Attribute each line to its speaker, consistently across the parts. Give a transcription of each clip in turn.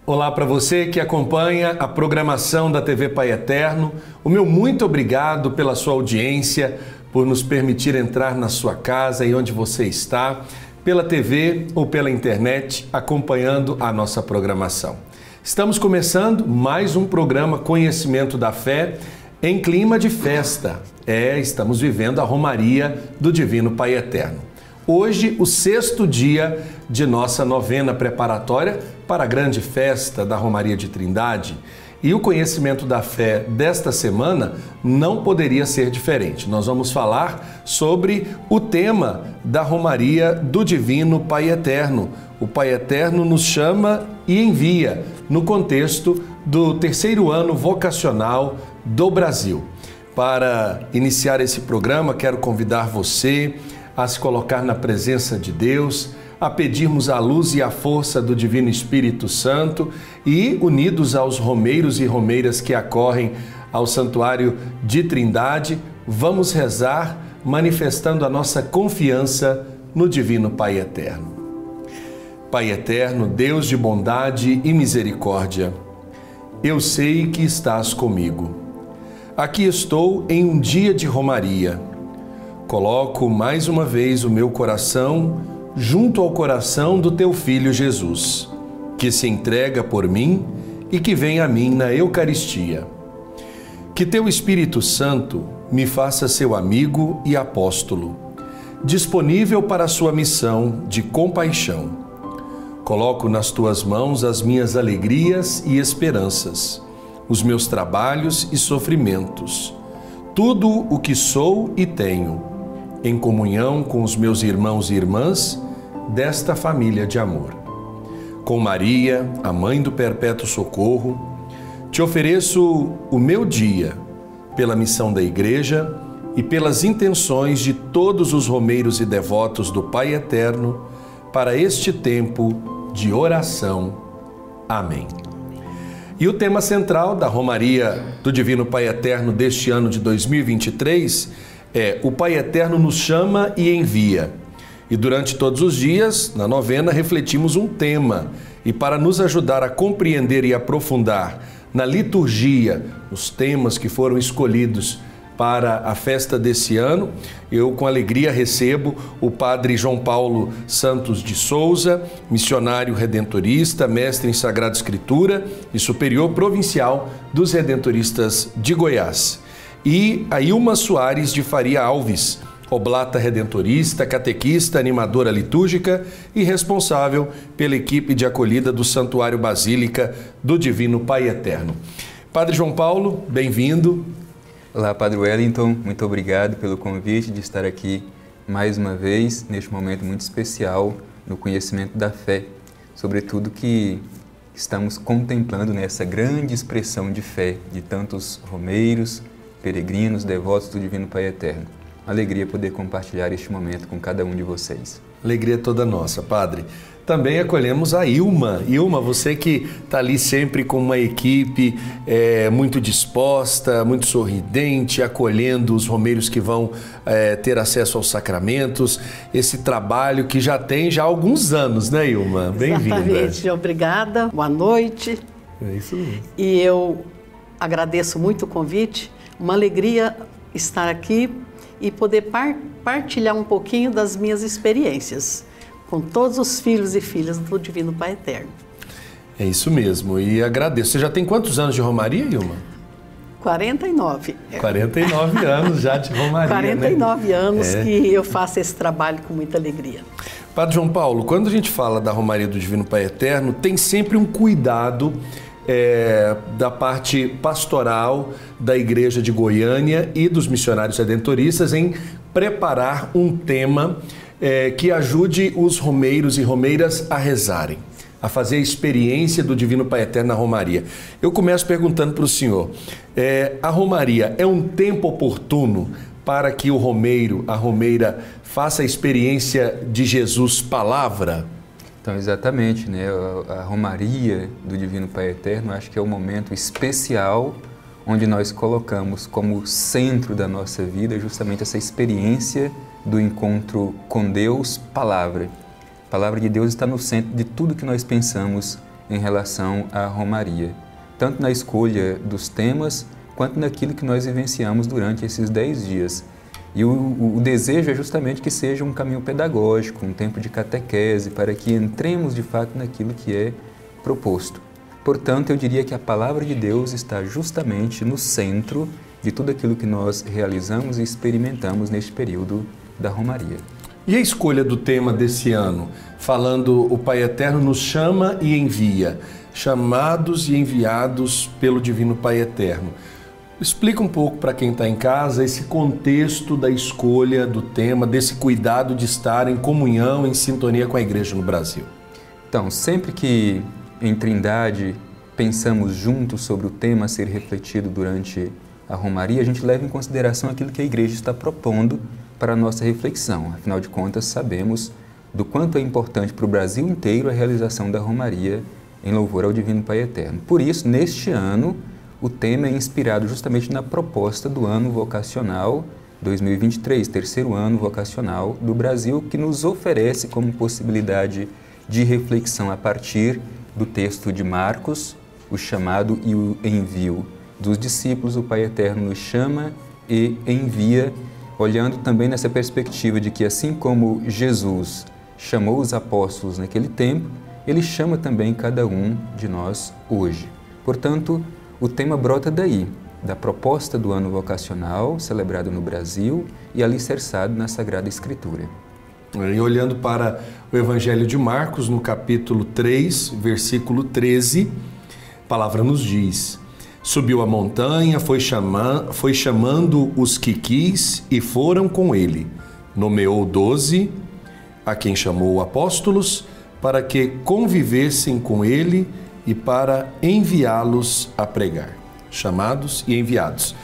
Speaker 1: Olá para você que acompanha a programação da TV Pai Eterno. O meu muito obrigado pela sua audiência, por nos permitir entrar na sua casa e onde você está, pela TV ou pela internet, acompanhando a nossa programação. Estamos começando mais um programa Conhecimento da Fé em clima de festa. Estamos vivendo a Romaria do Divino Pai Eterno. Hoje, o 6º dia de nossa novena preparatória para a grande festa da Romaria de Trindade. E o conhecimento da fé desta semana não poderia ser diferente. Nós vamos falar sobre o tema da Romaria do Divino Pai Eterno. O Pai Eterno nos chama e envia no contexto do 3º ano vocacional do Brasil. Para iniciar esse programa, quero convidar você a se colocar na presença de Deus, a pedirmos a luz e a força do Divino Espírito Santo e, unidos aos romeiros e romeiras que acorrem ao Santuário de Trindade, vamos rezar manifestando a nossa confiança no Divino Pai Eterno. Pai Eterno, Deus de bondade e misericórdia, eu sei que estás comigo. Aqui estou em um dia de romaria. Coloco mais uma vez o meu coração junto ao coração do teu Filho Jesus, que se entrega por mim e que vem a mim na Eucaristia. Que teu Espírito Santo me faça seu amigo e apóstolo, disponível para a sua missão de compaixão. Coloco nas tuas mãos as minhas alegrias e esperanças, os meus trabalhos e sofrimentos, tudo o que sou e tenho, em comunhão com os meus irmãos e irmãs desta família de amor. Com Maria, a Mãe do Perpétuo Socorro, te ofereço o meu dia pela missão da Igreja e pelas intenções de todos os romeiros e devotos do Pai Eterno para este tempo de oração. Amém. E o tema central da Romaria do Divino Pai Eterno deste ano de 2023 o Pai Eterno nos chama e envia. E durante todos os dias, na novena, refletimos um tema. E para nos ajudar a compreender e aprofundar na liturgia os temas que foram escolhidos para a festa desse ano, eu com alegria recebo o Padre João Paulo Santos de Souza, missionário redentorista, mestre em Sagrada Escritura e superior provincial dos Redentoristas de Goiás. E a Ilma Soares de Faria Alves, oblata redentorista, catequista, animadora litúrgica e responsável pela equipe de acolhida do Santuário Basílica do Divino Pai Eterno. Padre João Paulo, bem-vindo.
Speaker 2: Olá, Padre Wellington, muito obrigado pelo convite de estar aqui mais uma vez, neste momento muito especial no conhecimento da fé, sobretudo que estamos contemplando nessa grande expressão de fé de tantos romeiros, peregrinos, devotos do Divino Pai Eterno. Uma alegria poder compartilhar este momento com cada um de vocês.
Speaker 1: Alegria toda nossa, Padre. Também acolhemos a Ilma. Ilma, você que está ali sempre com uma equipe muito disposta, muito sorridente, acolhendo os romeiros que vão ter acesso aos sacramentos. Esse trabalho que já tem há alguns anos, né, Ilma? Bem-vinda.
Speaker 3: Exatamente. Obrigada. Boa noite.
Speaker 1: É isso mesmo.
Speaker 3: E eu agradeço muito o convite. Uma alegria estar aqui e poder partilhar um pouquinho das minhas experiências com todos os filhos e filhas do Divino Pai Eterno.
Speaker 1: É isso mesmo, e agradeço. Você já tem quantos anos de Romaria, Ilma?
Speaker 3: 49.
Speaker 1: 49 anos já de Romaria,
Speaker 3: 49 anos que eu faço esse trabalho com muita alegria.
Speaker 1: Padre João Paulo, quando a gente fala da Romaria do Divino Pai Eterno, tem sempre um cuidado da parte pastoral da Igreja de Goiânia e dos missionários redentoristas em preparar um tema que ajude os romeiros e romeiras a rezarem, a fazer a experiência do Divino Pai Eterno na Romaria. Eu começo perguntando para o senhor, a Romaria é um tempo oportuno para que o romeiro, a romeira, faça a experiência de Jesus palavra?
Speaker 2: Então, exatamente, né? A Romaria do Divino Pai Eterno, acho que é o momento especial onde nós colocamos como centro da nossa vida justamente essa experiência do encontro com Deus, palavra. A palavra de Deus está no centro de tudo que nós pensamos em relação à Romaria, tanto na escolha dos temas, quanto naquilo que nós vivenciamos durante esses 10 dias. E o desejo é justamente que seja um caminho pedagógico, um tempo de catequese, para que entremos de fato naquilo que é proposto. Portanto, eu diria que a palavra de Deus está justamente no centro de tudo aquilo que nós realizamos e experimentamos neste período da Romaria.
Speaker 1: E a escolha do tema desse ano, falando o Pai Eterno nos chama e envia, chamados e enviados pelo Divino Pai Eterno. Explica um pouco para quem está em casa esse contexto da escolha do tema, desse cuidado de estar em comunhão, em sintonia com a Igreja no Brasil.
Speaker 2: Então, sempre que em Trindade pensamos juntos sobre o tema a ser refletido durante a Romaria, a gente leva em consideração aquilo que a Igreja está propondo para a nossa reflexão. Afinal de contas, sabemos do quanto é importante para o Brasil inteiro a realização da Romaria em louvor ao Divino Pai Eterno. Por isso, neste ano, o tema é inspirado justamente na proposta do ano vocacional 2023, terceiro ano vocacional do Brasil, que nos oferece como possibilidade de reflexão a partir do texto de Marcos, o chamado e o envio dos discípulos. O Pai Eterno nos chama e envia, olhando também nessa perspectiva de que, assim como Jesus chamou os apóstolos naquele tempo, Ele chama também cada um de nós hoje. Portanto, o tema brota daí, da proposta do ano vocacional celebrado no Brasil e alicerçado na Sagrada Escritura.
Speaker 1: E olhando para o Evangelho de Marcos, no capítulo 3, versículo 13, a palavra nos diz: subiu a montanha, foi chamando os que quis e foram com ele. Nomeou 12, a quem chamou apóstolos, para que convivessem com ele e para enviá-los a pregar. Chamados e enviados.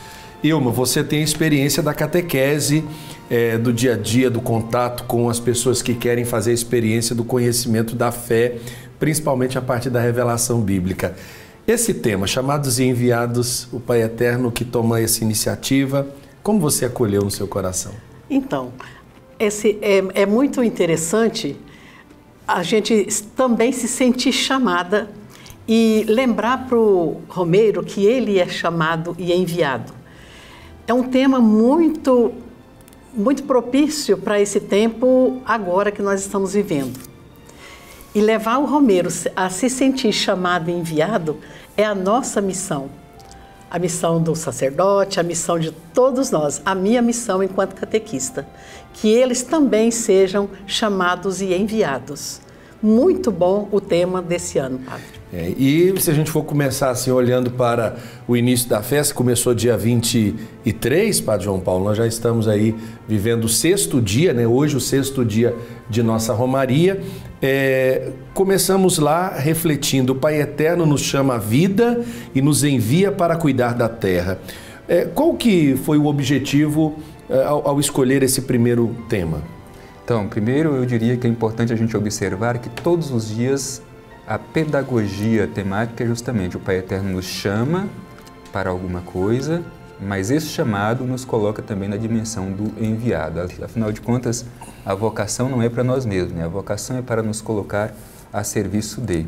Speaker 1: Ilma, você tem a experiência da catequese, do dia a dia, do contato com as pessoas que querem fazer a experiência do conhecimento da fé, principalmente a partir da revelação bíblica. Esse tema, chamados e enviados, o Pai Eterno que toma essa iniciativa, como você acolheu no seu coração?
Speaker 3: Então, é muito interessante a gente também se sentir chamada e lembrar para o Romeiro que ele é chamado e enviado. É um tema muito propício para esse tempo agora que nós estamos vivendo. E levar o Romeiro a se sentir chamado e enviado é a nossa missão. A missão do sacerdote, a missão de todos nós, a minha missão enquanto catequista. Que eles também sejam chamados e enviados. Muito bom o tema desse ano, Padre.
Speaker 1: E se a gente for começar assim, olhando para o início da festa, começou dia 23, Padre João Paulo, nós já estamos aí vivendo o 6º dia, né? Hoje o 6º dia de nossa Romaria. Começamos lá refletindo, o Pai Eterno nos chama à vida e nos envia para cuidar da terra. Qual que foi o objetivo ao escolher esse primeiro tema?
Speaker 2: Então, primeiro eu diria que é importante a gente observar que todos os dias a pedagogia temática é justamente o Pai Eterno nos chama para alguma coisa, mas esse chamado nos coloca também na dimensão do enviado. Afinal de contas, a vocação não é para nós mesmos, né? A vocação é para nos colocar a serviço de.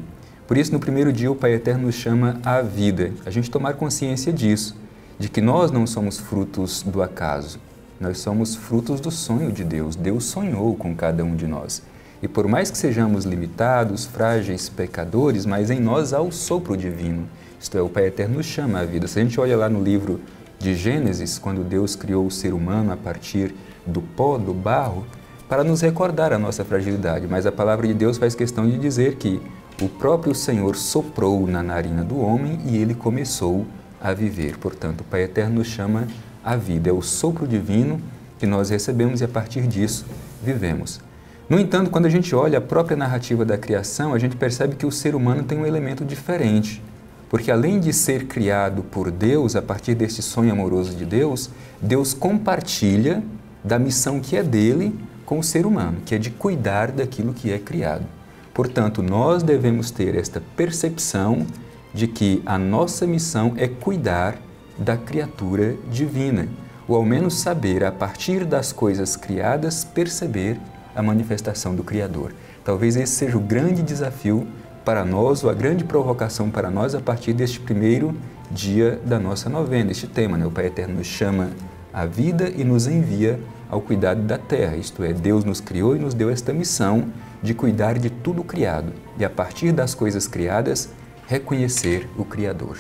Speaker 2: Por isso, no primeiro dia, o Pai Eterno nos chama à vida. A gente tomar consciência disso, de que nós não somos frutos do acaso. Nós somos frutos do sonho de Deus. Deus sonhou com cada um de nós. E por mais que sejamos limitados, frágeis, pecadores, mas em nós há o sopro divino. Isto é, o Pai Eterno nos chama à vida. Se a gente olha lá no livro de Gênesis, quando Deus criou o ser humano a partir do pó, do barro, para nos recordar a nossa fragilidade. Mas a palavra de Deus faz questão de dizer que o próprio Senhor soprou na narina do homem e ele começou a viver. Portanto, o Pai Eterno nos chama à vida. É o sopro divino que nós recebemos e a partir disso vivemos. No entanto, quando a gente olha a própria narrativa da criação, a gente percebe que o ser humano tem um elemento diferente. Porque além de ser criado por Deus, a partir desse sonho amoroso de Deus, Deus compartilha da missão que é dele com o ser humano, que é de cuidar daquilo que é criado. Portanto, nós devemos ter esta percepção de que a nossa missão é cuidar da criatura divina, ou ao menos saber, a partir das coisas criadas, perceber a manifestação do Criador. Talvez esse seja o grande desafio para nós, ou a grande provocação para nós, a partir deste primeiro dia da nossa novena, este tema, né? O Pai Eterno nos chama à vida e nos envia ao cuidado da terra, isto é, Deus nos criou e nos deu esta missão de cuidar de tudo criado e, a partir das coisas criadas, reconhecer o Criador.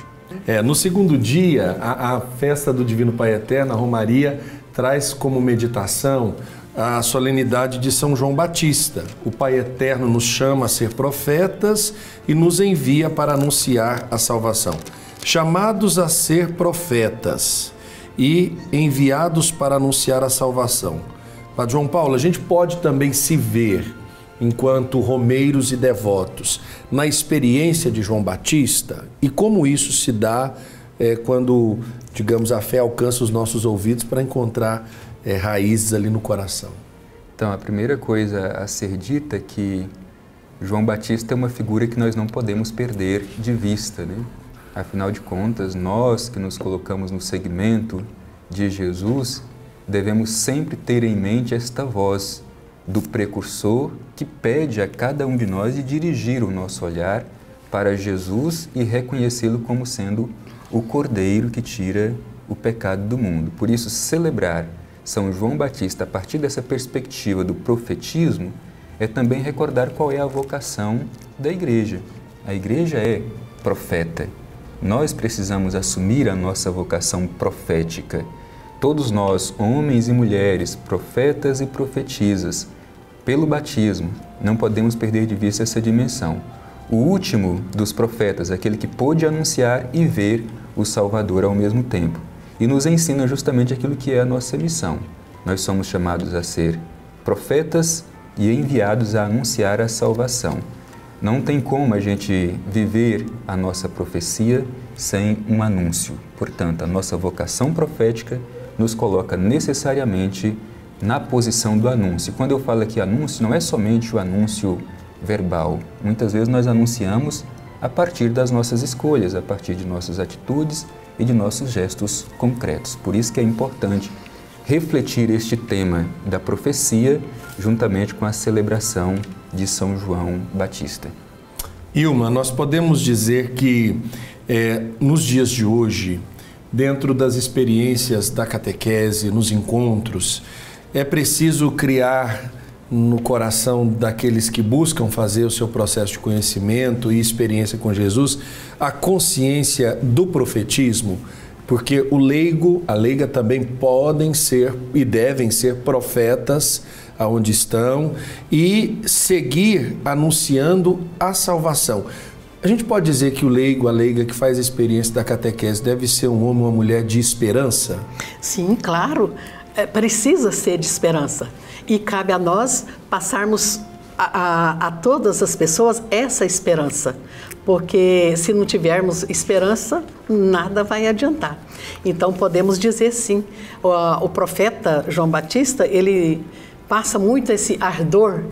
Speaker 1: No segundo dia, a festa do Divino Pai Eterno, a Romaria, traz como meditação a solenidade de São João Batista. O Pai Eterno nos chama a ser profetas e nos envia para anunciar a salvação. Chamados a ser profetas e enviados para anunciar a salvação. Padre João Paulo, a gente pode também se ver, enquanto romeiros e devotos, na experiência de João Batista, e como isso se dá quando, digamos, a fé alcança os nossos ouvidos para encontrar raízes ali no coração.
Speaker 2: Então, a primeira coisa a ser dita é que João Batista é uma figura que nós não podemos perder de vista, né? Afinal de contas, nós que nos colocamos no segmento de Jesus, devemos sempre ter em mente esta voz do precursor que pede a cada um de nós de dirigir o nosso olhar para Jesus e reconhecê-lo como sendo o Cordeiro que tira o pecado do mundo. Por isso, celebrar São João Batista a partir dessa perspectiva do profetismo é também recordar qual é a vocação da Igreja. A Igreja é profeta. Nós precisamos assumir a nossa vocação profética. Todos nós, homens e mulheres, profetas e profetisas, pelo batismo, não podemos perder de vista essa dimensão. O último dos profetas, aquele que pôde anunciar e ver o Salvador ao mesmo tempo. E nos ensina justamente aquilo que é a nossa missão. Nós somos chamados a ser profetas e enviados a anunciar a salvação. Não tem como a gente viver a nossa profecia sem um anúncio. Portanto, a nossa vocação profética nos coloca necessariamente na posição do anúncio. Quando eu falo aqui anúncio, não é somente o anúncio verbal. Muitas vezes nós anunciamos a partir das nossas escolhas, a partir de nossas atitudes e de nossos gestos concretos. Por isso que é importante refletir este tema da profecia juntamente com a celebração de São João Batista.
Speaker 1: Ilma, nós podemos dizer que nos dias de hoje, dentro das experiências da catequese, nos encontros, é preciso criar no coração daqueles que buscam fazer o seu processo de conhecimento e experiência com Jesus a consciência do profetismo, porque o leigo, a leiga também podem ser e devem ser profetas aonde estão e seguir anunciando a salvação. A gente pode dizer que o leigo, a leiga que faz a experiência da catequese deve ser um homem ou uma mulher de esperança?
Speaker 3: Sim, claro. Precisa ser de esperança. E cabe a nós passarmos a todas as pessoas essa esperança. Porque se não tivermos esperança, nada vai adiantar. Então podemos dizer sim. O profeta João Batista, ele passa muito esse ardor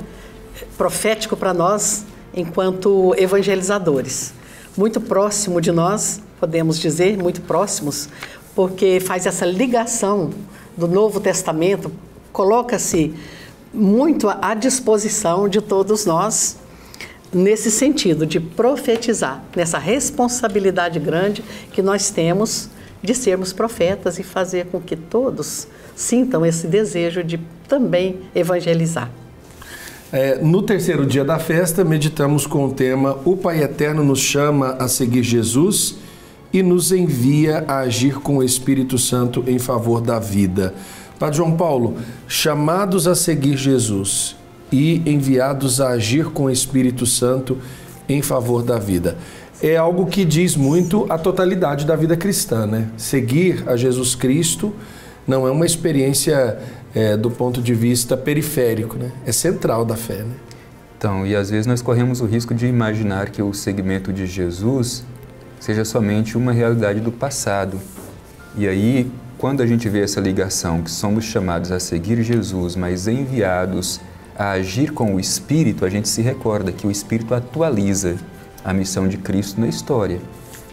Speaker 3: profético para nós enquanto evangelizadores. Muito próximo de nós, podemos dizer, muito próximos, porque faz essa ligação do Novo Testamento, coloca-se muito à disposição de todos nós nesse sentido de profetizar, nessa responsabilidade grande que nós temos de sermos profetas e fazer com que todos sintam esse desejo de também evangelizar.
Speaker 1: No terceiro dia da festa, meditamos com o tema O Pai Eterno nos chama a seguir Jesus e nos envia a agir com o Espírito Santo em favor da vida. Padre João Paulo, chamados a seguir Jesus e enviados a agir com o Espírito Santo em favor da vida. É algo que diz muito a totalidade da vida cristã, né? Seguir a Jesus Cristo não é uma experiência do ponto de vista periférico, né? É central da fé, né?
Speaker 2: Então, e às vezes nós corremos o risco de imaginar que o seguimento de Jesus seja somente uma realidade do passado. E aí, quando a gente vê essa ligação, que somos chamados a seguir Jesus, mas enviados a agir com o Espírito, a gente se recorda que o Espírito atualiza a missão de Cristo na história.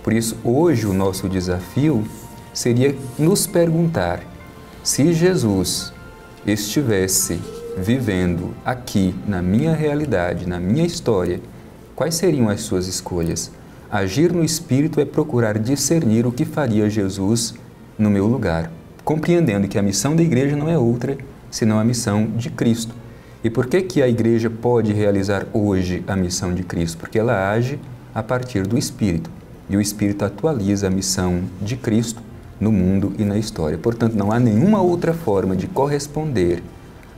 Speaker 2: Por isso, hoje o nosso desafio seria nos perguntar se Jesus estivesse vivendo aqui, na minha realidade, na minha história, quais seriam as suas escolhas? Agir no Espírito é procurar discernir o que faria Jesus no meu lugar, compreendendo que a missão da igreja não é outra senão a missão de Cristo. E por que a igreja pode realizar hoje a missão de Cristo? Porque ela age a partir do Espírito. E o Espírito atualiza a missão de Cristo no mundo e na história. Portanto, não há nenhuma outra forma de corresponder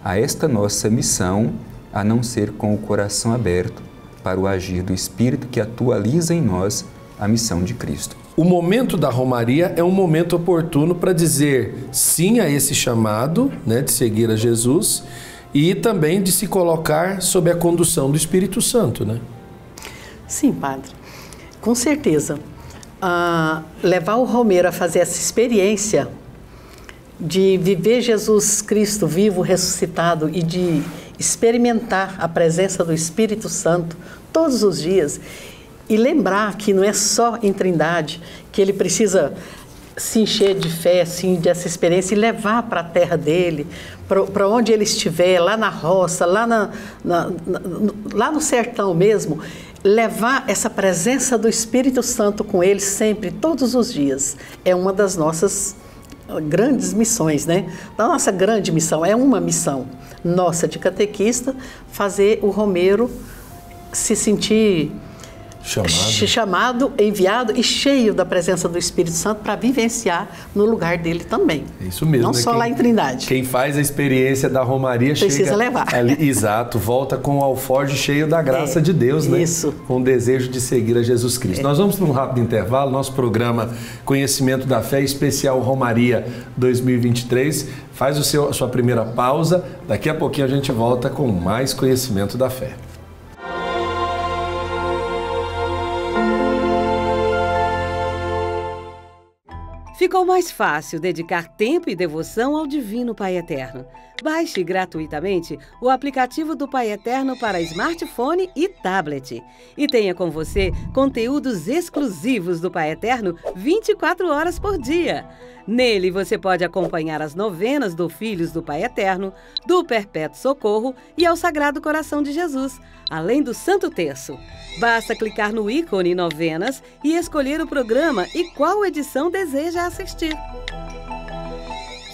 Speaker 2: a esta nossa missão a não ser com o coração aberto para o agir do Espírito que atualiza em nós a missão de Cristo.
Speaker 1: O momento da Romaria é um momento oportuno para dizer sim a esse chamado, né, de seguir a Jesus e também de se colocar sob a condução do Espírito Santo, né?
Speaker 3: Sim, padre. Com certeza. Levar o romeiro a fazer essa experiência de viver Jesus Cristo vivo, ressuscitado e de experimentar a presença do Espírito Santo todos os dias e lembrar que não é só em Trindade que ele precisa se encher de fé, assim, dessa experiência e levar para a terra dele, para onde ele estiver, lá na roça, lá no sertão mesmo, levar essa presença do Espírito Santo com ele sempre, todos os dias. É uma das nossas grandes missões, né? A nossa grande missão, é uma missão nossa de catequista, fazer o romeiro se sentir chamado, enviado e cheio da presença do Espírito Santo para vivenciar no lugar dele também.
Speaker 1: É isso mesmo.
Speaker 3: Não só lá em Trindade.
Speaker 1: Quem faz a experiência da Romaria
Speaker 3: precisa levar.
Speaker 1: Ali, exato, volta com o alforje cheio da graça de Deus, né?
Speaker 3: Isso.
Speaker 1: Com o desejo de seguir a Jesus Cristo. Nós vamos para um rápido intervalo, nosso programa Conhecimento da Fé, especial Romaria 2023. Faz a sua primeira pausa, daqui a pouquinho a gente volta com mais Conhecimento da Fé.
Speaker 4: Ficou mais fácil dedicar tempo e devoção ao Divino Pai Eterno. Baixe gratuitamente o aplicativo do Pai Eterno para smartphone e tablet. E tenha com você conteúdos exclusivos do Pai Eterno 24 horas por dia. Nele você pode acompanhar as novenas do Filhos do Pai Eterno, do Perpétuo Socorro e ao Sagrado Coração de Jesus, além do Santo Terço. Basta clicar no ícone Novenas e escolher o programa e qual edição deseja assistir.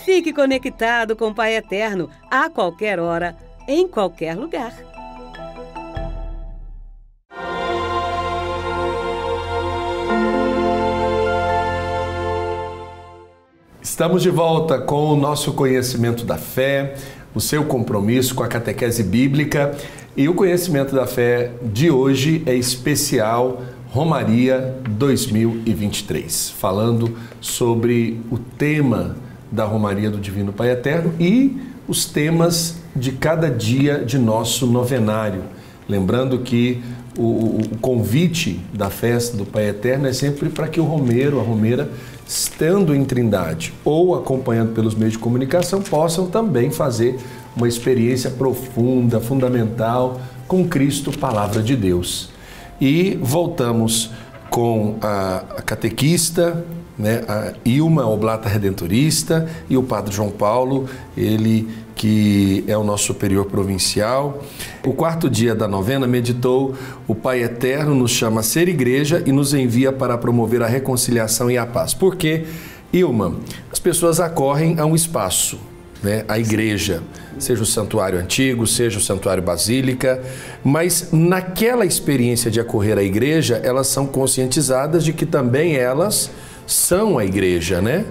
Speaker 4: Fique conectado com o Pai Eterno a qualquer hora, em qualquer lugar.
Speaker 1: Estamos de volta com o nosso Conhecimento da Fé, o seu compromisso com a catequese bíblica. E o Conhecimento da Fé de hoje é especial Romaria 2023, falando sobre o tema da Romaria do Divino Pai Eterno e os temas de cada dia de nosso novenário. Lembrando que o convite da festa do Pai Eterno é sempre para que o romeiro, a romeira, estando em Trindade ou acompanhando pelos meios de comunicação, possam também fazer uma experiência profunda, fundamental com Cristo, Palavra de Deus. E voltamos com a catequista, né, a Ilma Oblata Redentorista, e o Padre João Paulo, ele que é o nosso superior provincial. O quarto dia da novena meditou: o Pai Eterno nos chama a ser igreja e nos envia para promover a reconciliação e a paz. Porque, Ilma, as pessoas acorrem a um espaço, né, a igreja, seja o santuário antigo, seja o santuário basílica, mas naquela experiência de acorrer à igreja, elas são conscientizadas de que também elas são a igreja, né?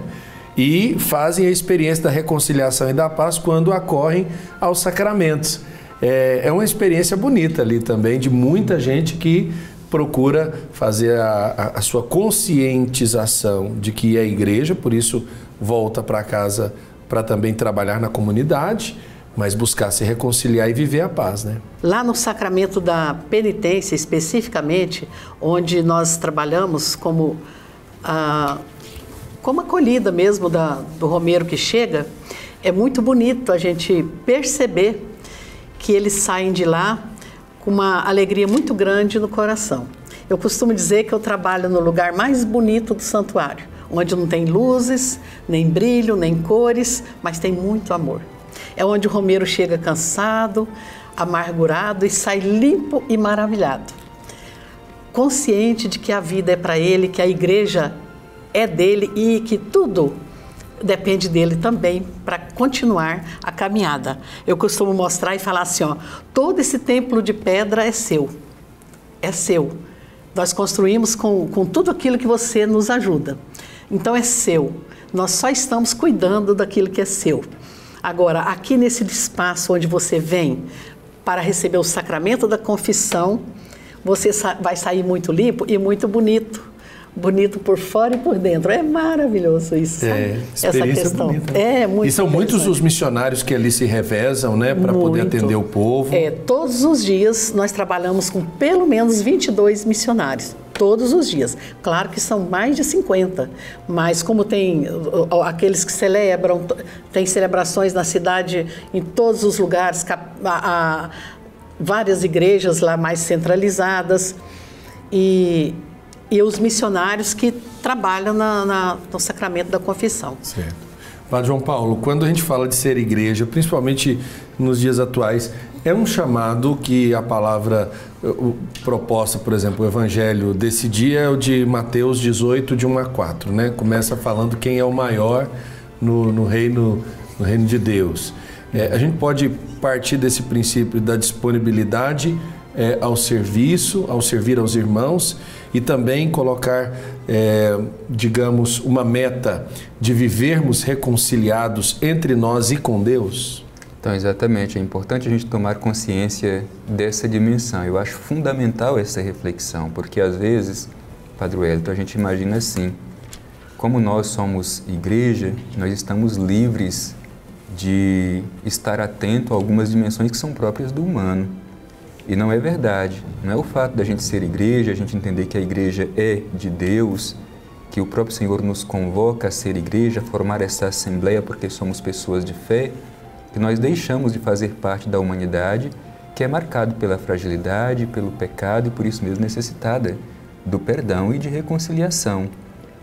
Speaker 1: E fazem a experiência da reconciliação e da paz quando acorrem aos sacramentos. É uma experiência bonita ali também, de muita gente que procura fazer a sua conscientização de que é igreja, por isso volta para casa para também trabalhar na comunidade, mas buscar se reconciliar e viver a paz, né?
Speaker 3: Lá no sacramento da penitência, especificamente, onde nós trabalhamos como acolhida mesmo do romeiro que chega, é muito bonito a gente perceber que eles saem de lá com uma alegria muito grande no coração. Eu costumo dizer que eu trabalho no lugar mais bonito do santuário, onde não tem luzes, nem brilho, nem cores, mas tem muito amor. É onde o romeiro chega cansado, amargurado e sai limpo e maravilhado. consciente de que a vida é para Ele, que a igreja é dele e que tudo depende dele também para continuar a caminhada. Eu costumo mostrar e falar assim, ó, todo esse templo de pedra é seu. É seu. Nós construímos com tudo aquilo que você nos ajuda. Então é seu. Nós só estamos cuidando daquilo que é seu. Agora, aqui nesse espaço onde você vem para receber o sacramento da confissão, você vai sair muito limpo e muito bonito. Bonito por fora e por dentro. É maravilhoso isso, sabe? Essa questão.
Speaker 1: Bonita. É muito. E são muitos os missionários que ali se revezam, né, para poder atender o povo.
Speaker 3: Todos os dias nós trabalhamos com pelo menos 22 missionários. Todos os dias. Claro que são mais de 50, mas como tem aqueles que celebram, tem celebrações na cidade, em todos os lugares, várias igrejas lá mais centralizadas e os missionários que trabalham no sacramento da confissão.
Speaker 1: Certo. Padre João Paulo, quando a gente fala de ser igreja, principalmente nos dias atuais, é um chamado que a palavra proposta, por exemplo, o evangelho desse dia é o de Mateus 18, de 1 a 4, né? Começa falando quem é o maior no reino de Deus. A gente pode partir desse princípio da disponibilidade ao serviço, ao servir aos irmãos e também colocar, digamos, uma meta de vivermos reconciliados entre nós e com Deus?
Speaker 2: Então, exatamente, é importante a gente tomar consciência dessa dimensão. Eu acho fundamental essa reflexão, porque às vezes, Padre Wellington, a gente imagina assim, como nós somos igreja, nós estamos livres de estar atento a algumas dimensões que são próprias do humano. E não é verdade. Não é o fato da gente ser igreja, a gente entender que a igreja é de Deus, que o próprio Senhor nos convoca a ser igreja, a formar essa assembleia porque somos pessoas de fé, que nós deixamos de fazer parte da humanidade que é marcado pela fragilidade, pelo pecado e por isso mesmo necessitada do perdão e de reconciliação.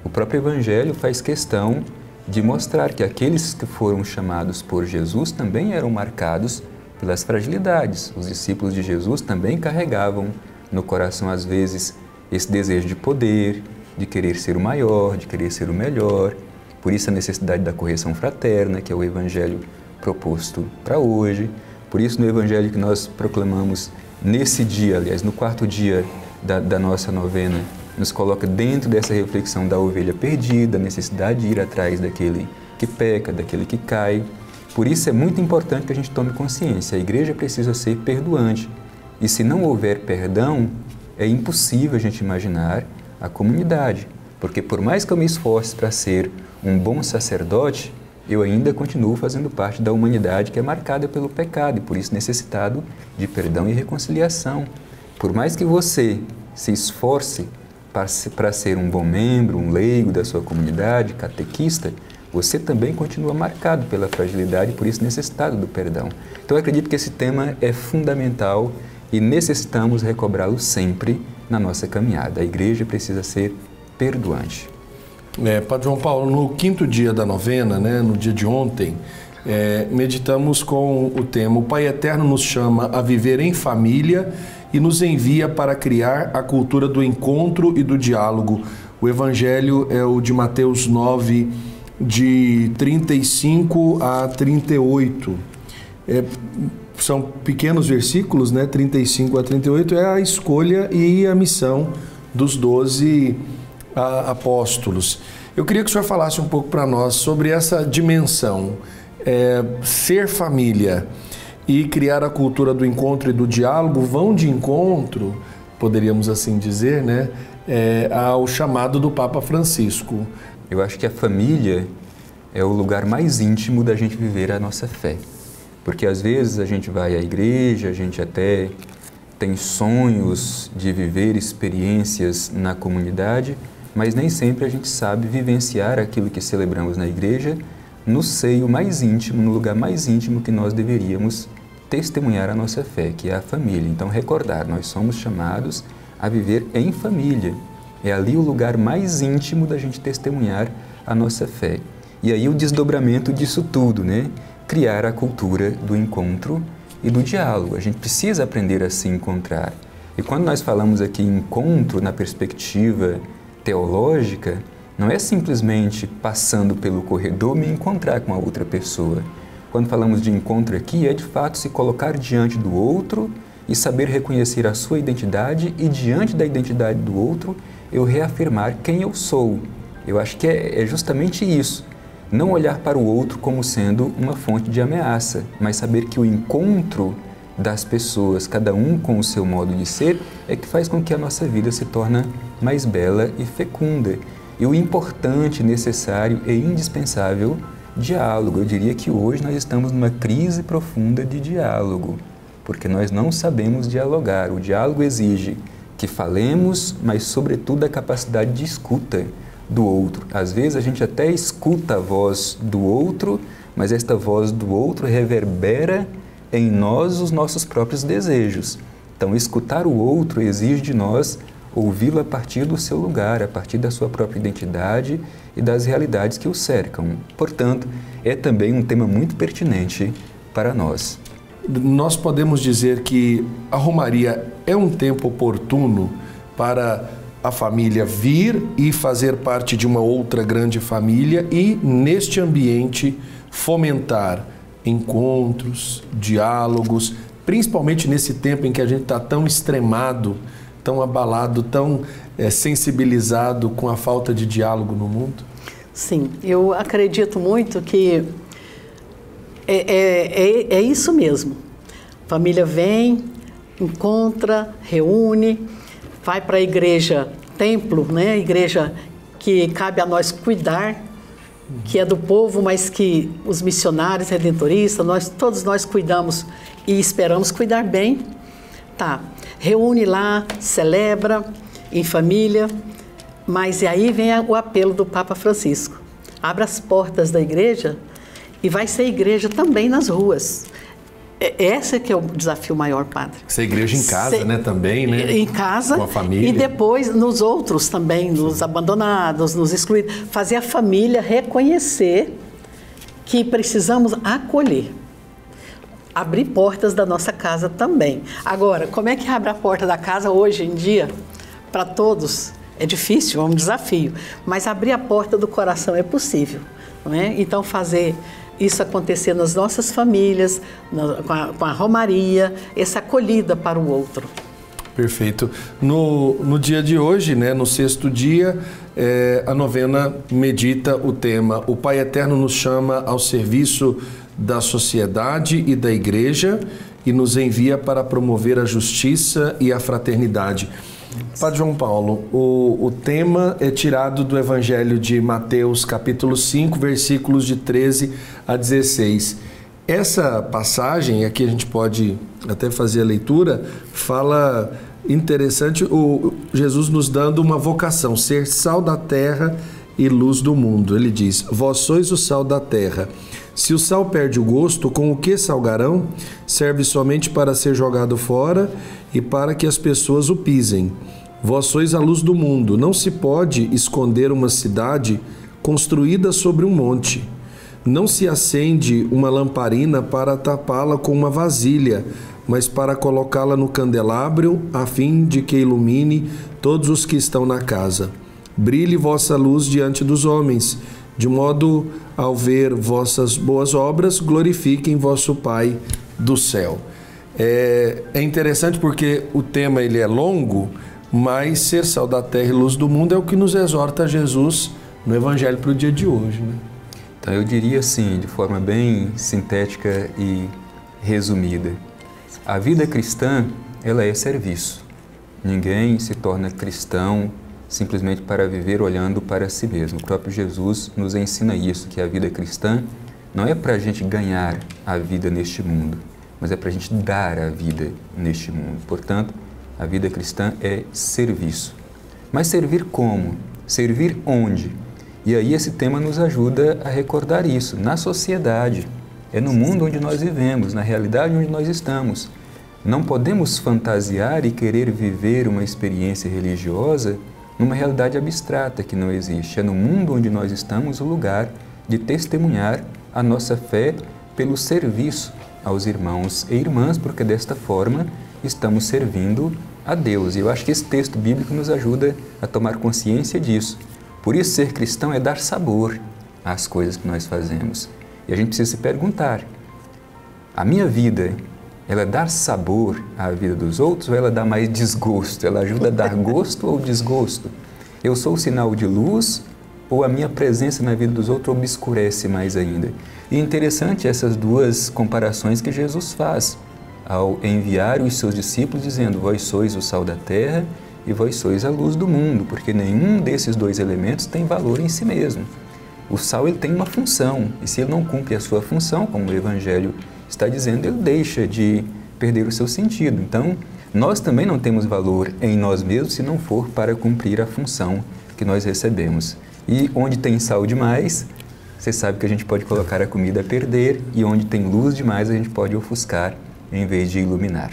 Speaker 2: O próprio Evangelho faz questão de mostrar que aqueles que foram chamados por Jesus também eram marcados pelas fragilidades. Os discípulos de Jesus também carregavam no coração, às vezes, esse desejo de poder, de querer ser o maior, de querer ser o melhor. Por isso a necessidade da correção fraterna, que é o Evangelho proposto para hoje. Por isso no Evangelho que nós proclamamos nesse dia, aliás, no 4º dia da nossa novena, nos coloca dentro dessa reflexão da ovelha perdida, a necessidade de ir atrás daquele que peca, daquele que cai. Por isso é muito importante que a gente tome consciência. A igreja precisa ser perdoante. E se não houver perdão, é impossível a gente imaginar a comunidade. Porque por mais que eu me esforce para ser um bom sacerdote, eu ainda continuo fazendo parte da humanidade que é marcada pelo pecado e por isso necessitado de perdão e reconciliação. Por mais que você se esforce para ser um bom membro, um leigo da sua comunidade, catequista, você também continua marcado pela fragilidade e por isso necessitado do perdão. Então eu acredito que esse tema é fundamental e necessitamos recobrá-lo sempre na nossa caminhada. A igreja precisa ser perdoante.
Speaker 1: Padre João Paulo, no 5º dia da novena, né, no dia de ontem, meditamos com o tema: o Pai Eterno nos chama a viver em família e nos envia para criar a cultura do encontro e do diálogo. O Evangelho é o de Mateus 9, de 35 a 38. São pequenos versículos, né? 35 a 38 é a escolha e a missão dos 12 apóstolos. Eu queria que o senhor falasse um pouco para nós sobre essa dimensão, ser família e criar a cultura do encontro e do diálogo vão de encontro, poderíamos assim dizer, né, ao chamado do Papa Francisco.
Speaker 2: Eu acho que a família é o lugar mais íntimo da gente viver a nossa fé, porque às vezes a gente vai à igreja, a gente até tem sonhos de viver experiências na comunidade, mas nem sempre a gente sabe vivenciar aquilo que celebramos na igreja no seio mais íntimo, no lugar mais íntimo que nós deveríamos testemunhar a nossa fé, que é a família. Então, recordar, nós somos chamados a viver em família. É ali o lugar mais íntimo da gente testemunhar a nossa fé. E aí o desdobramento disso tudo, né? Criar a cultura do encontro e do diálogo. A gente precisa aprender a se encontrar. E quando nós falamos aqui em encontro na perspectiva teológica, não é simplesmente passando pelo corredor me encontrar com a outra pessoa. Quando falamos de encontro aqui, é de fato se colocar diante do outro e saber reconhecer a sua identidade e diante da identidade do outro, eu reafirmar quem eu sou. Eu acho que é justamente isso. Não olhar para o outro como sendo uma fonte de ameaça, mas saber que o encontro das pessoas, cada um com o seu modo de ser, é que faz com que a nossa vida se torne mais bela e fecunda. E o importante, necessário e indispensável, diálogo. Eu diria que hoje nós estamos numa crise profunda de diálogo, porque nós não sabemos dialogar. O diálogo exige que falemos, mas sobretudo a capacidade de escuta do outro. Às vezes a gente até escuta a voz do outro, mas esta voz do outro reverbera em nós os nossos próprios desejos. Então, escutar o outro exige de nós ouvi-lo a partir do seu lugar, a partir da sua própria identidade e das realidades que o cercam. Portanto, é também um tema muito pertinente para nós.
Speaker 1: Nós podemos dizer que a Romaria é um tempo oportuno para a família vir e fazer parte de uma outra grande família e, neste ambiente, fomentar encontros, diálogos, principalmente nesse tempo em que a gente está tão extremado, tão abalado, tão sensibilizado com a falta de diálogo no mundo?
Speaker 3: Sim, eu acredito muito que é isso mesmo. A família vem, encontra, reúne, vai para a igreja templo, né? Igreja que cabe a nós cuidar, que é do povo, mas que os missionários redentoristas, todos nós cuidamos e esperamos cuidar bem. Tá, reúne lá, celebra em família, mas e aí vem o apelo do Papa Francisco. Abra as portas da igreja e vai ser igreja também nas ruas. Esse que é o desafio maior, padre.
Speaker 1: Ser igreja em casa, né, também, né?
Speaker 3: Em casa.
Speaker 1: Com a família.
Speaker 3: E depois nos outros também, nos abandonados, nos excluídos. Fazer a família reconhecer que precisamos acolher. Abrir portas da nossa casa também. Agora, como é que abre a porta da casa hoje em dia? Para todos é difícil, é um desafio. Mas abrir a porta do coração é possível, não é? Então, fazer isso acontecer nas nossas famílias, com a Romaria, essa acolhida para o outro.
Speaker 1: Perfeito. No dia de hoje, né, no 6º dia, a novena medita o tema: o Pai Eterno nos chama ao serviço da sociedade e da igreja e nos envia para promover a justiça e a fraternidade. Padre João Paulo, o tema é tirado do Evangelho de Mateus, capítulo 5, versículos de 13 a 16. Essa passagem, aqui a gente pode até fazer a leitura, fala interessante, Jesus nos dando uma vocação, ser sal da terra e luz do mundo. Ele diz: vós sois o sal da terra. Se o sal perde o gosto, com o que salgarão? Serve somente para ser jogado fora e para que as pessoas o pisem. Vós sois a luz do mundo. Não se pode esconder uma cidade construída sobre um monte. Não se acende uma lamparina para tapá-la com uma vasilha, mas para colocá-la no candelabro, a fim de que ilumine todos os que estão na casa. Brilhe vossa luz diante dos homens, de modo, ao ver vossas boas obras, glorifiquem vosso Pai do céu. É interessante porque o tema ele é longo, mas ser sal da terra e luz do mundo é o que nos exorta Jesus no Evangelho para o dia de hoje, né?
Speaker 2: Então eu diria assim, de forma bem sintética e resumida, a vida cristã, ela é serviço. Ninguém se torna cristão simplesmente para viver olhando para si mesmo. O próprio Jesus nos ensina isso, que a vida cristã não é para a gente ganhar a vida neste mundo, mas é para a gente dar a vida neste mundo. Portanto, a vida cristã é serviço. Mas servir como? Servir onde? E aí esse tema nos ajuda a recordar isso. Na sociedade, é no mundo onde nós vivemos, na realidade onde nós estamos. Não podemos fantasiar e querer viver uma experiência religiosa numa realidade abstrata que não existe. É no mundo onde nós estamos o lugar de testemunhar a nossa fé pelo serviço aos irmãos e irmãs, porque desta forma estamos servindo a Deus. E eu acho que esse texto bíblico nos ajuda a tomar consciência disso. Por isso, ser cristão é dar sabor às coisas que nós fazemos. E a gente precisa se perguntar, a minha vida, ela dá sabor à vida dos outros ou ela dá mais desgosto? Ela ajuda a dar gosto ou desgosto? Eu sou o sinal de luz ou a minha presença na vida dos outros obscurece mais ainda? E é interessante essas duas comparações que Jesus faz ao enviar os seus discípulos dizendo, vós sois o sal da terra e vós sois a luz do mundo, porque nenhum desses dois elementos tem valor em si mesmo. O sal ele tem uma função, e se ele não cumpre a sua função, como o Evangelho está dizendo, ele deixa de perder o seu sentido. Então, nós também não temos valor em nós mesmos se não for para cumprir a função que nós recebemos. E onde tem sal demais, você sabe que a gente pode colocar a comida a perder, e onde tem luz demais, a gente pode ofuscar em vez de iluminar.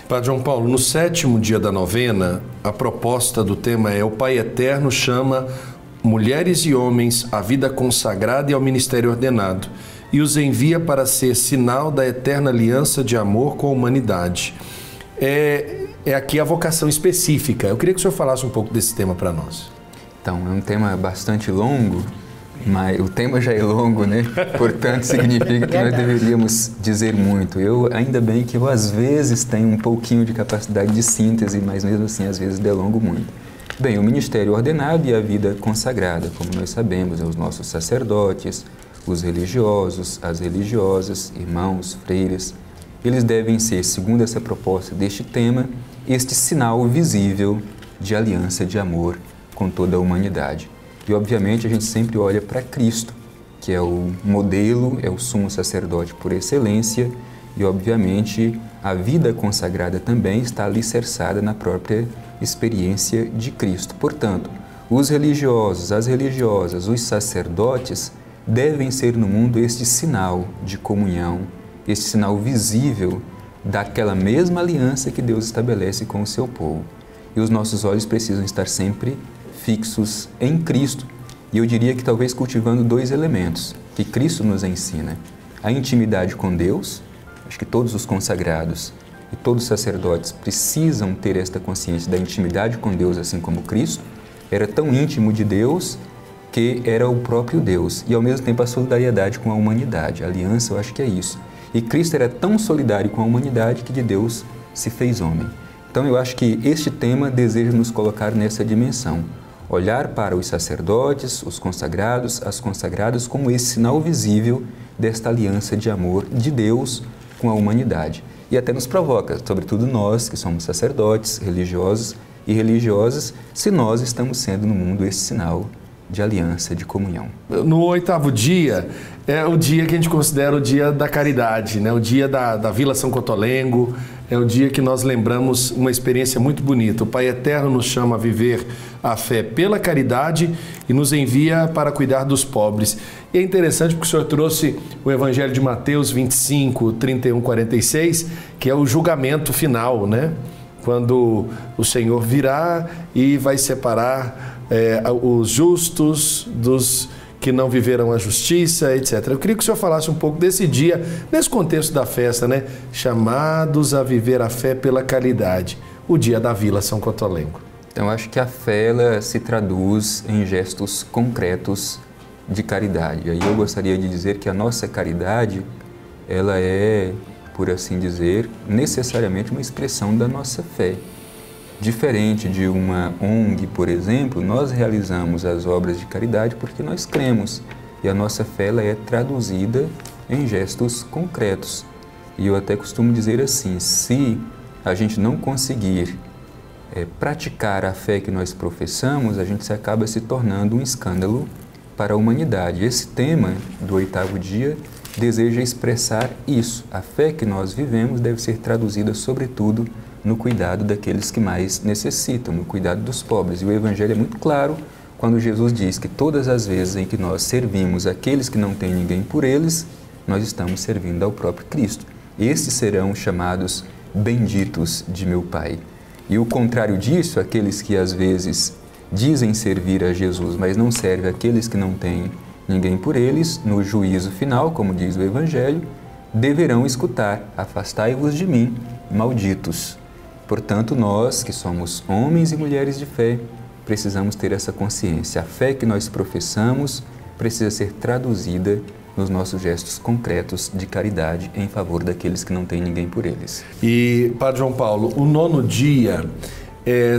Speaker 1: Padre João Paulo, no 7º dia da novena, a proposta do tema é: o Pai Eterno chama mulheres e homens à vida consagrada e ao ministério ordenado, e os envia para ser sinal da eterna aliança de amor com a humanidade. É aqui a vocação específica. Eu queria que o senhor falasse um pouco desse tema para nós.
Speaker 2: Então, é um tema bastante longo, mas o tema já é longo, né? Portanto, significa que nós deveríamos dizer muito. Ainda bem que eu, às vezes, tenho um pouquinho de capacidade de síntese, mas mesmo assim, às vezes, delongo muito. Bem, o ministério ordenado e a vida consagrada, como nós sabemos, os nossos sacerdotes, os religiosos, as religiosas, irmãos, freiras, eles devem ser, segundo essa proposta deste tema, este sinal visível de aliança de amor com toda a humanidade. E, obviamente, a gente sempre olha para Cristo, que é o modelo, é o sumo sacerdote por excelência, e, obviamente, a vida consagrada também está alicerçada na própria experiência de Cristo. Portanto, os religiosos, as religiosas, os sacerdotes devem ser no mundo este sinal de comunhão, este sinal visível daquela mesma aliança que Deus estabelece com o seu povo. E os nossos olhos precisam estar sempre fixos em Cristo. E eu diria que talvez cultivando dois elementos que Cristo nos ensina. A intimidade com Deus, acho que todos os consagrados e todos os sacerdotes precisam ter esta consciência da intimidade com Deus, assim como Cristo era tão íntimo de Deus que era o próprio Deus, e ao mesmo tempo a solidariedade com a humanidade. A aliança, eu acho que é isso. E Cristo era tão solidário com a humanidade que de Deus se fez homem. Então eu acho que este tema deseja nos colocar nessa dimensão. Olhar para os sacerdotes, os consagrados, as consagradas como esse sinal visível desta aliança de amor de Deus com a humanidade. E até nos provoca, sobretudo nós que somos sacerdotes, religiosos e religiosas, se nós estamos sendo no mundo esse sinal de aliança, de comunhão.
Speaker 1: No 8º dia, é o dia que a gente considera o dia da caridade, né? O dia da Vila São Cotolengo, é o dia que nós lembramos uma experiência muito bonita. O Pai Eterno nos chama a viver a fé pela caridade e nos envia para cuidar dos pobres. E é interessante porque o senhor trouxe o Evangelho de Mateus 25, 31, 46, que é o julgamento final, né? Quando o Senhor virá e vai separar os justos dos que não viveram a justiça, etc. Eu queria que o senhor falasse um pouco desse dia, nesse contexto da festa, né? Chamados a viver a fé pela caridade, o dia da Vila São Cotolengo.
Speaker 2: Então, acho que a fé ela se traduz em gestos concretos de caridade. Aí eu gostaria de dizer que a nossa caridade, ela é, por assim dizer, necessariamente uma expressão da nossa fé. Diferente de uma ONG, por exemplo, nós realizamos as obras de caridade porque nós cremos e a nossa fé ela é traduzida em gestos concretos. E eu até costumo dizer assim, se a gente não conseguir praticar a fé que nós professamos, a gente acaba se tornando um escândalo para a humanidade. Esse tema do 8º dia deseja expressar isso. A fé que nós vivemos deve ser traduzida, sobretudo, no cuidado daqueles que mais necessitam, no cuidado dos pobres. E o Evangelho é muito claro quando Jesus diz que todas as vezes em que nós servimos aqueles que não têm ninguém por eles, nós estamos servindo ao próprio Cristo. Estes serão chamados benditos de meu Pai. E o contrário disso, aqueles que às vezes dizem servir a Jesus, mas não servem aqueles que não têm ninguém por eles, no juízo final, como diz o Evangelho, deverão escutar: afastai-vos de mim, malditos. Portanto, nós que somos homens e mulheres de fé, precisamos ter essa consciência. A fé que nós professamos precisa ser traduzida nos nossos gestos concretos de caridade em favor daqueles que não têm ninguém por eles.
Speaker 1: E, Padre João Paulo, o 9º dia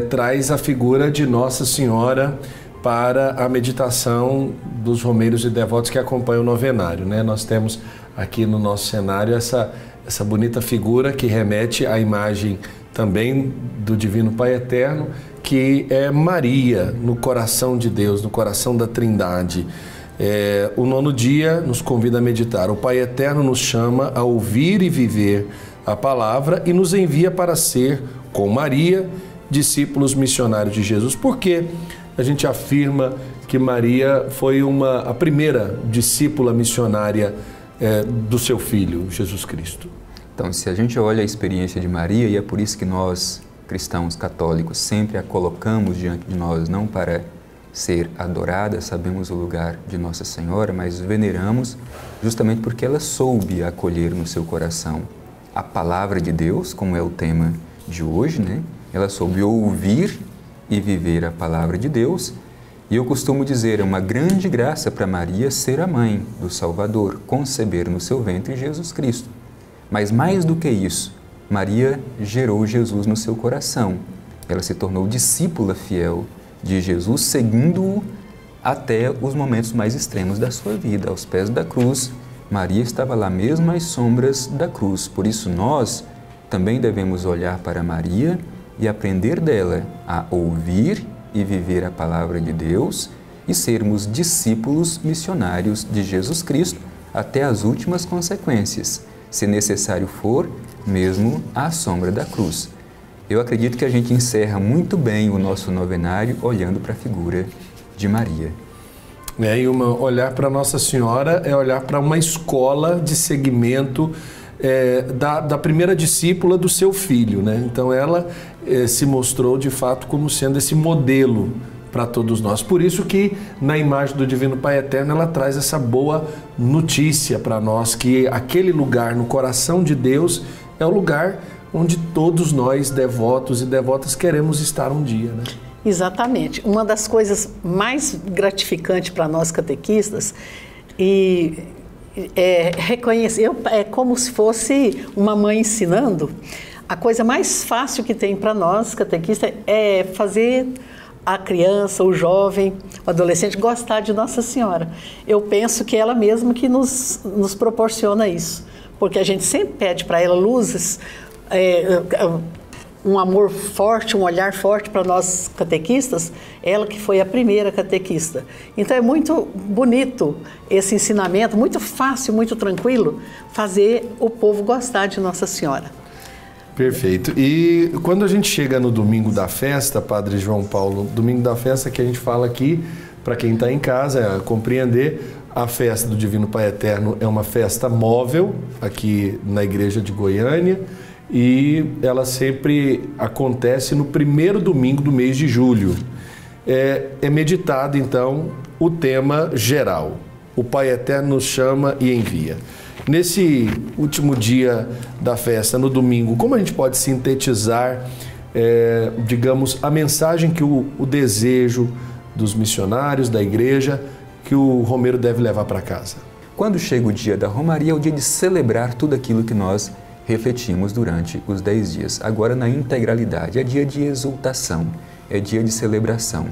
Speaker 1: traz a figura de Nossa Senhora para a meditação dos romeiros e devotos que acompanham o novenário, né? Nós temos aqui no nosso cenário essa bonita figura que remete à imagem também do Divino Pai Eterno, que é Maria no coração de Deus, no coração da Trindade. O 9º dia nos convida a meditar. O Pai Eterno nos chama a ouvir e viver a palavra e nos envia para ser, com Maria, discípulos missionários de Jesus. Por que a gente afirma que Maria foi a primeira discípula missionária do seu Filho, Jesus Cristo?
Speaker 2: Então, se a gente olha a experiência de Maria, e é por isso que nós, cristãos católicos, sempre a colocamos diante de nós, não para ser adorada, sabemos o lugar de Nossa Senhora, mas veneramos justamente porque ela soube acolher no seu coração a palavra de Deus, como é o tema de hoje, né? Ela soube ouvir e viver a palavra de Deus. E eu costumo dizer, é uma grande graça para Maria ser a mãe do Salvador, conceber no seu ventre Jesus Cristo. Mas mais do que isso, Maria gerou Jesus no seu coração. Ela se tornou discípula fiel de Jesus, seguindo-o até os momentos mais extremos da sua vida, aos pés da cruz. Maria estava lá mesmo às sombras da cruz. Por isso nós também devemos olhar para Maria e aprender dela a ouvir e viver a palavra de Deus e sermos discípulos missionários de Jesus Cristo até as últimas consequências, se necessário for, mesmo à sombra da cruz. Eu acredito que a gente encerra muito bem o nosso novenário olhando para a figura de Maria.
Speaker 1: E olhar para Nossa Senhora é olhar para uma escola de seguimento da primeira discípula do seu filho, né? Então ela se mostrou de fato como sendo esse modelo para todos nós. Por isso que na imagem do Divino Pai Eterno ela traz essa boa notícia para nós, que aquele lugar no coração de Deus é o lugar onde todos nós, devotos e devotas, queremos estar um dia, né?
Speaker 3: Exatamente. Uma das coisas mais gratificantes para nós catequistas reconhecer, é como se fosse uma mãe ensinando. A coisa mais fácil que tem para nós catequistas é fazer a criança, o jovem, o adolescente gostar de Nossa Senhora. Eu penso que ela mesma que nos proporciona isso, porque a gente sempre pede para ela luzes, um amor forte, um olhar forte para nós catequistas, ela que foi a primeira catequista. Então é muito bonito esse ensinamento, muito fácil, muito tranquilo, fazer o povo gostar de Nossa Senhora.
Speaker 1: Perfeito. E quando a gente chega no domingo da festa, Padre João Paulo, domingo da festa que a gente fala aqui, para quem está em casa, compreender, a festa do Divino Pai Eterno é uma festa móvel aqui na igreja de Goiânia, e ela sempre acontece no primeiro domingo do mês de julho. É meditado, então, o tema geral. O Pai Eterno nos chama e envia. Nesse último dia da festa, no domingo, como a gente pode sintetizar, digamos, a mensagem que o desejo dos missionários, da igreja, que o romeiro deve levar para casa?
Speaker 2: Quando chega o dia da Romaria, é o dia de celebrar tudo aquilo que nós refletimos durante os 10 dias. Agora na integralidade, é dia de exultação, é dia de celebração.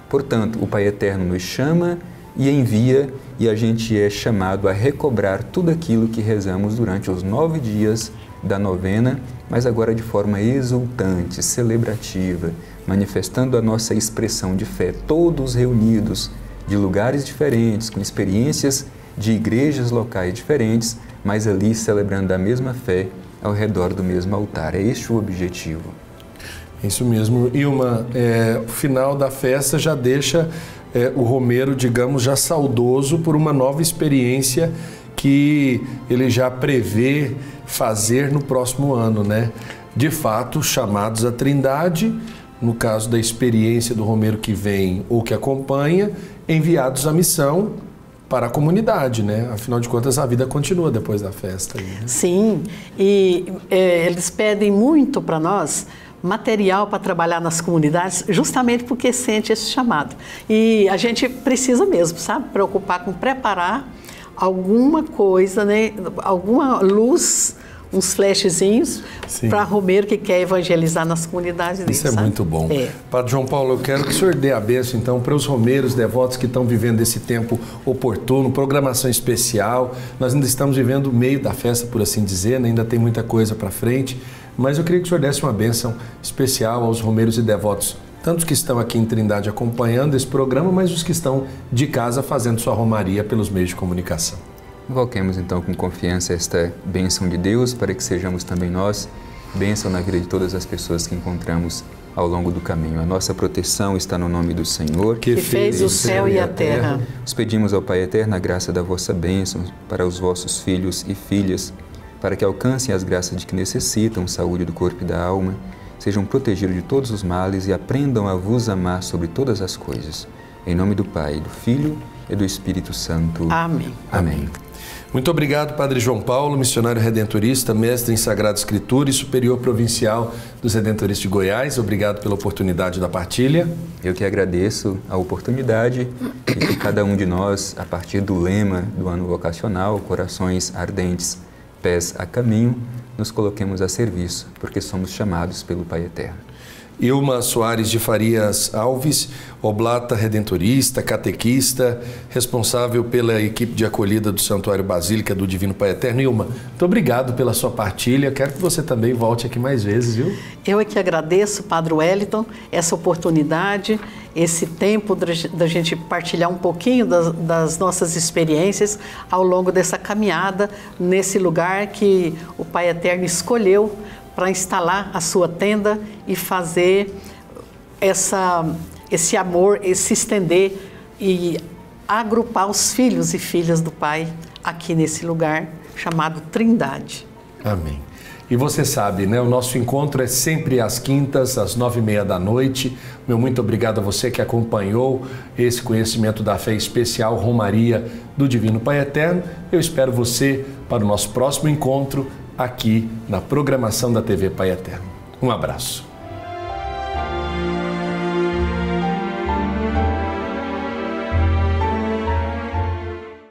Speaker 2: Portanto, o Pai Eterno nos chama e envia, e a gente é chamado a recobrar tudo aquilo que rezamos durante os 9 dias da novena, mas agora de forma exultante, celebrativa, manifestando a nossa expressão de fé, todos reunidos de lugares diferentes, com experiências de igrejas locais diferentes, mas ali celebrando a mesma fé ao redor do mesmo altar. É este o objetivo.
Speaker 1: Isso mesmo. E o final da festa já deixa o romeiro, digamos, já saudoso por uma nova experiência que ele já prevê fazer no próximo ano, né? De fato, chamados à Trindade, no caso da experiência do romeiro que vem ou que acompanha, enviados à missão para a comunidade, né? Afinal de contas, a vida continua depois da festa. Aí, né?
Speaker 3: Sim, e eles pedem muito para nós, material para trabalhar nas comunidades, justamente porque sente esse chamado. E a gente precisa mesmo, sabe, preocupar com preparar alguma coisa, né, alguma luz, uns flashzinhos para romeiro que quer evangelizar nas comunidades dele.
Speaker 1: Isso é muito bom. Padre João Paulo, eu quero que o senhor dê a bênção, então, para os romeiros, devotos que estão vivendo esse tempo oportuno, programação especial. Nós ainda estamos vivendo o meio da festa, por assim dizer, né? Ainda tem muita coisa para frente, mas eu queria que o senhor desse uma bênção especial aos romeiros e devotos, tanto os que estão aqui em Trindade acompanhando esse programa, mas os que estão de casa fazendo sua romaria pelos meios de comunicação.
Speaker 2: Invoquemos então com confiança esta bênção de Deus para que sejamos também nós bênção na vida de todas as pessoas que encontramos ao longo do caminho. A nossa proteção está no nome do Senhor,
Speaker 3: que fez o céu e a terra.
Speaker 2: Os pedimos ao Pai Eterno a graça da vossa bênção para os vossos filhos e filhas, para que alcancem as graças de que necessitam, saúde do corpo e da alma, sejam protegidos de todos os males e aprendam a vos amar sobre todas as coisas. Em nome do Pai, do Filho e do Espírito Santo.
Speaker 3: Amém.
Speaker 2: Amém.
Speaker 1: Muito obrigado, Padre João Paulo, missionário redentorista, mestre em Sagrada Escritura e superior provincial dos Redentoristas de Goiás. Obrigado pela oportunidade da partilha.
Speaker 2: Eu que agradeço a oportunidade e que cada um de nós, a partir do lema do ano vocacional, Corações Ardentes, Pés a Caminho, nos coloquemos a serviço, porque somos chamados pelo Pai Eterno.
Speaker 1: Ilma Soares de Farias Alves, oblata redentorista, catequista, responsável pela equipe de acolhida do Santuário Basílica do Divino Pai Eterno. Ilma, muito obrigado pela sua partilha. Quero que você também volte aqui mais vezes, viu?
Speaker 3: Eu é que agradeço, Padre Wellington, essa oportunidade, esse tempo da gente partilhar um pouquinho das nossas experiências ao longo dessa caminhada nesse lugar que o Pai Eterno escolheu para instalar a sua tenda e fazer esse amor, se estender e agrupar os filhos e filhas do Pai aqui nesse lugar chamado Trindade.
Speaker 1: Amém. E você sabe, né? O nosso encontro é sempre às quintas, às 9h30 da noite. Meu muito obrigado a você que acompanhou esse conhecimento da fé especial Romaria do Divino Pai Eterno. Eu espero você para o nosso próximo encontro aqui na programação da TV Pai Eterno. Um abraço.